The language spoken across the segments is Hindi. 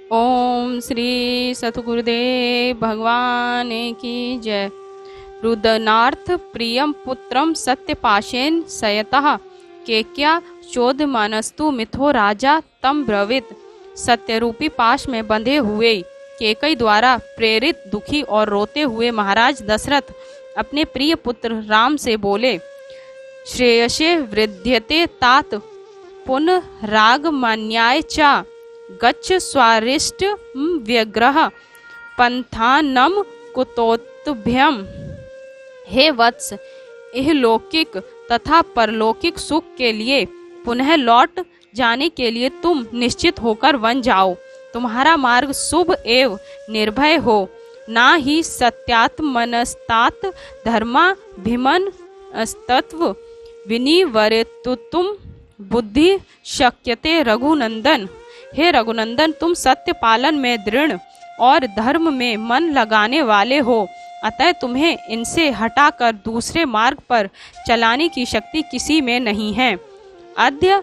ओम श्री सतगुरुदेव भगवान की जय। रुदनार्थ प्रियम पुत्रम सत्यपाशेन सयतः केक्या चोदमानस्तु मिथो राजा तम ब्रवीत। सत्यरूपी पाश में बंधे हुए केकई द्वारा प्रेरित दुखी और रोते हुए महाराज दशरथ अपने प्रिय पुत्र राम से बोले, श्रेयसे वृद्ध्यते तात पुनरागमन्याय च गच्छ स्वारिष्ट व्यग्रह पंथानम कुतोत्भ्यम। हे वत्स, इहलौकिक तथा परलौकिक सुख के लिए पुनः लौट जाने के लिए तुम निश्चित होकर वन जाओ। तुम्हारा मार्ग शुभ एवं निर्भय हो, ना ही सत्यात्मनस्तात धर्माभिमन तत्व विनिवर्तुतुम बुद्धि शक्यते। रघुनंदन, हे रघुनंदन, तुम सत्य पालन में दृढ़ और धर्म में मन लगाने वाले हो, अतः तुम्हें इनसे हटाकर दूसरे मार्ग पर चलाने की शक्ति किसी में नहीं है। अद्य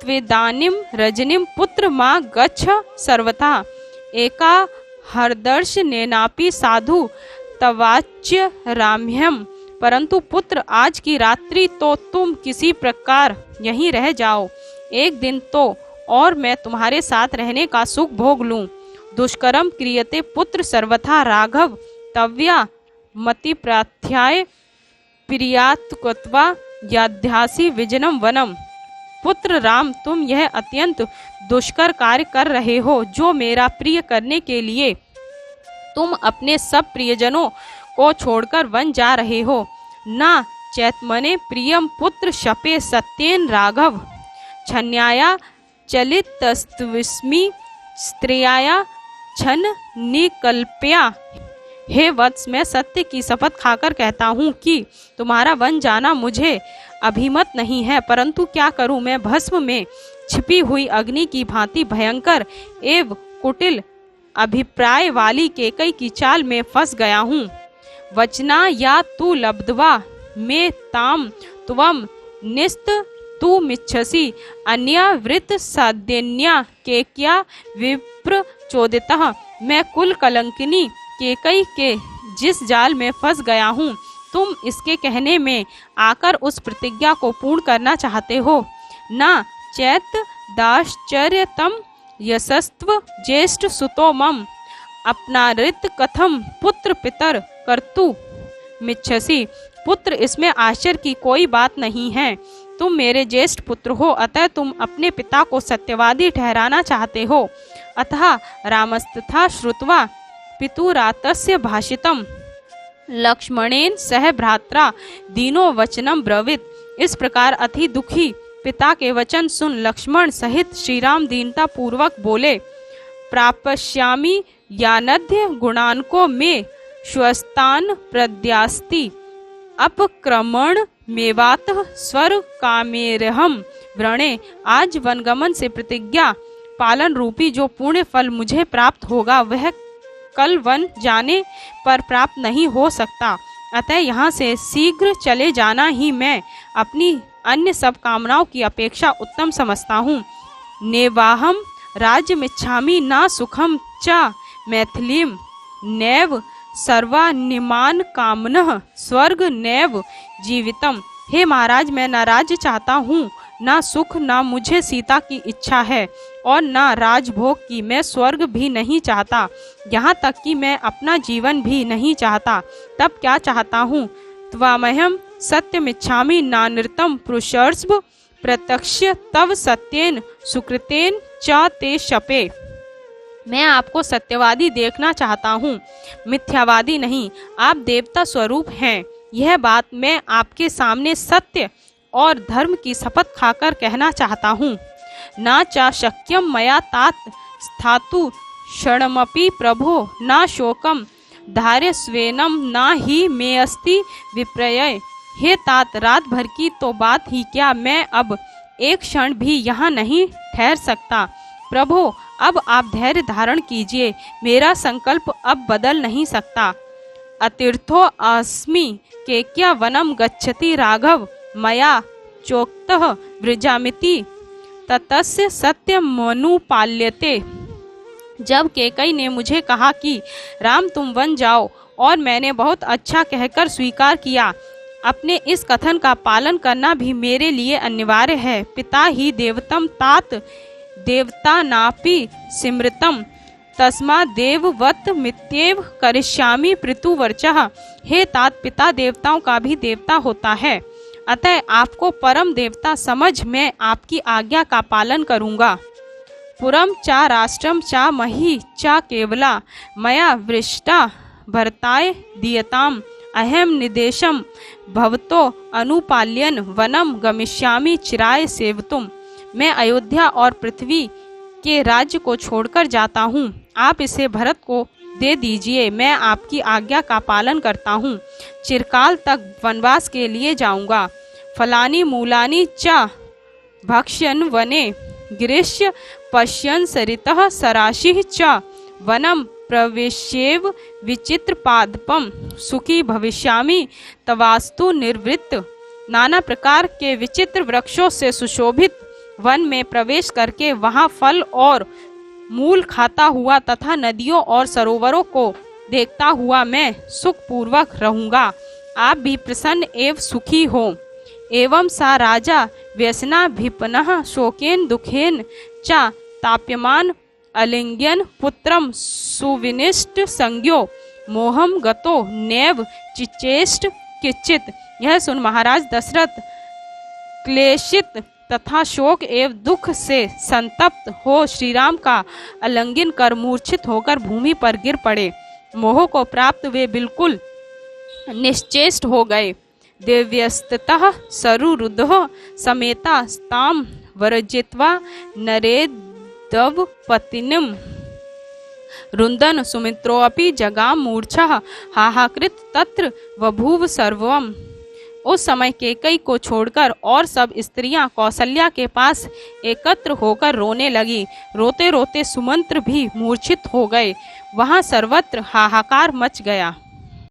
त्वेदानीम रजनीम पुत्र माँ गच्छ सर्वथा एका हरदर्श नेनापि साधु तवाच्य राम्यम। परंतु पुत्र, आज की रात्रि तो तुम किसी प्रकार यहीं रह जाओ, एक दिन तो और मैं तुम्हारे साथ रहने का सुख भोग लूं। दुष्कर्म क्रियते पुत्र सर्वथा राघव तव्या मति प्राध्याय प्रियात्कत्वा याध्यासी विजनम वनम। पुत्र राम, तुम यह अत्यंत दुष्कर कार्य कर रहे हो, जो मेरा प्रिय करने के लिए तुम अपने सब प्रियजनों को छोड़कर वन जा रहे हो। ना चैतमने प्रियम पुत्र शपे सत्येन राघव छन्याया चलितस्त्विस्मि स्त्रियाया छन निकल्प्या। हे वत्स, मैं सत्य की शपथ खाकर कहता हूँ कि तुम्हारा वन जाना मुझे अभिमत नहीं है, परंतु क्या करूँ, मैं भस्म में छिपी हुई अग्नि की भांति भयंकर एवं कुटिल अभिप्राय वाली केकई की चाल में फंस गया हूँ। वचना या तू लब्ध्वा में ताम त्वम निस्त तू मिच्छसि अन्यावृत साध्यन्या केक्या विप्र चोदितः। मैं कुल कलंकिनी केकई के जिस जाल में फंस गया हूँ, तुम इसके कहने में आकर उस प्रतिज्ञा को पूर्ण करना चाहते हो। ना चैत दाश्चर्यतम यशस्त्व ज्येष्ठ सुतो मम अपनारित कथम पुत्र पितर कर्तु मिच्छसि। पुत्र, इसमें आश्चर्य की कोई बात नहीं है, तुम मेरे ज्येष्ठ पुत्र हो, अतः तुम अपने पिता को सत्यवादी ठहराना चाहते हो। अतः रामस्तथा श्रुत्वा पितुरातस्य भाषितम लक्ष्मणेन सह भ्रात्रा दीनो वचनम ब्रवीत। इस प्रकार अति दुखी पिता के वचन सुन लक्ष्मण सहित श्रीराम दीनता पूर्वक बोले, प्रापश्यामि यानध्य गुणानको में श्वस्तान प्रद्यास्ति अपक्रमण मेवात स्वर कामेरहम व्रणे। आज वनगमन से प्रतिज्ञा पालन रूपी जो पुण्य फल मुझे प्राप्त होगा, वह कल वन जाने पर प्राप्त नहीं हो सकता। अतः यहाँ से शीघ्र चले जाना ही मैं अपनी अन्य सब कामनाओं की अपेक्षा उत्तम समझता हूँ। नेवाहम राज्यमिच्छामि ना सुखम च मैथिलीम नैव सर्वानिमान कामनः स्वर्ग नैव जीवितम। हे महाराज, मैं न राज्य चाहता हूँ, ना सुख, ना मुझे सीता की इच्छा है, और ना राजभोग की। मैं स्वर्ग भी नहीं चाहता, यहाँ तक कि मैं अपना जीवन भी नहीं चाहता। तब क्या चाहता हूँ? त्वामहम सत्यमिच्छामि नानृतम पुरुषर्षभ प्रत्यक्ष तव सत्येन सुकृतेन च ते शपे। मैं आपको सत्यवादी देखना चाहता हूँ, मिथ्यावादी नहीं। आप देवता स्वरूप हैं, यह बात मैं आपके सामने सत्य और धर्म की शपथ खाकर कहना चाहता हूँ। ना चा शक्यम मया तात स्थातु क्षणमपि प्रभो ना शोकम धार्य स्वेनम ना ही मे अस्ति विप्रय। हे तात, रात भर की तो बात ही क्या, मैं अब एक क्षण भी यहाँ नहीं ठहर सकता। प्रभो, अब आप धैर्य धारण कीजिए, मेरा संकल्प अब बदल नहीं सकता। अतीर्थो अस्मि केक्या वनम गच्छति राघव मया चोक्तः वृजामिति ततस्य सत्यमनुपाल्यते। जब कैकई ने मुझे कहा कि राम तुम वन जाओ और मैंने बहुत अच्छा कहकर स्वीकार किया, अपने इस कथन का पालन करना भी मेरे लिए अनिवार्य है। पिता ही देवतम तात देवता नापि सिमृतम तस्मा देववत मित्येव करिष्यामि पृथुवर्चः। हे तात, पिता देवताओं का भी देवता होता है, अतः आपको परम देवता समझ मैं आपकी आज्ञा का पालन करूंगा। पुरम चा राष्ट्रम चा मही चा केवला मया वृष्टा भरताय दीयताम अहम निदेशम भवतो अनुपाल्यन वनम गमिष्यामि चिराय सेवतुम। मैं अयोध्या और पृथ्वी के राज्य को छोड़कर जाता हूँ, आप इसे भरत को दे दीजिए, मैं आपकी आज्ञा का पालन करता हूँ। चिरकाल तक वनवास के लिए जाऊंगा। फलानी मूलानी च भक्ष्यन वने गिरीश्य पश्यन सरितः सराशिः च वनम प्रवेश्येव विचित्र पादपम सुखी भविष्यामि तवास्तु निर्वृत्त। नाना प्रकार के विचित्र वृक्षों से सुशोभित वन में प्रवेश करके वहां फल और मूल खाता हुआ तथा नदियों और सरोवरों को देखता हुआ मैं सुखपूर्वक रहूंगा। आप भी प्रसन्न एवं सुखी हो। एवं सा राजा व्यसनाभिपन्नः शोकेन दुखेन च ताप्यमान अलिंग्यन पुत्रम सुविनिष्ट संज्ञो मोहम गतो नैव चिचेष्ट किच्चित। यह सुन महाराज दशरथ क्लेशित तथा शोक एवं दुख से संतप्त हो श्रीराम का आलिंगन कर मूर्छित होकर भूमि पर गिर पड़े। मोह को प्राप्त वे बिल्कुल निश्चेष्ट हो गए। देव्यस्ततः सरुरुद्धः समेता स्ताम वर्जित्वा नरेदवपतिनिम रुन्दन सुमित्रोऽपि जगाम मूर्छः हाहाकृत तत्र बभूव सर्वम्। उस समय कैकई को छोड़कर और सब स्त्रियां कौशल्या के पास एकत्र होकर रोने लगी। रोते रोते सुमंत्र भी मूर्छित हो गए। वहां सर्वत्र हाहाकार मच गया।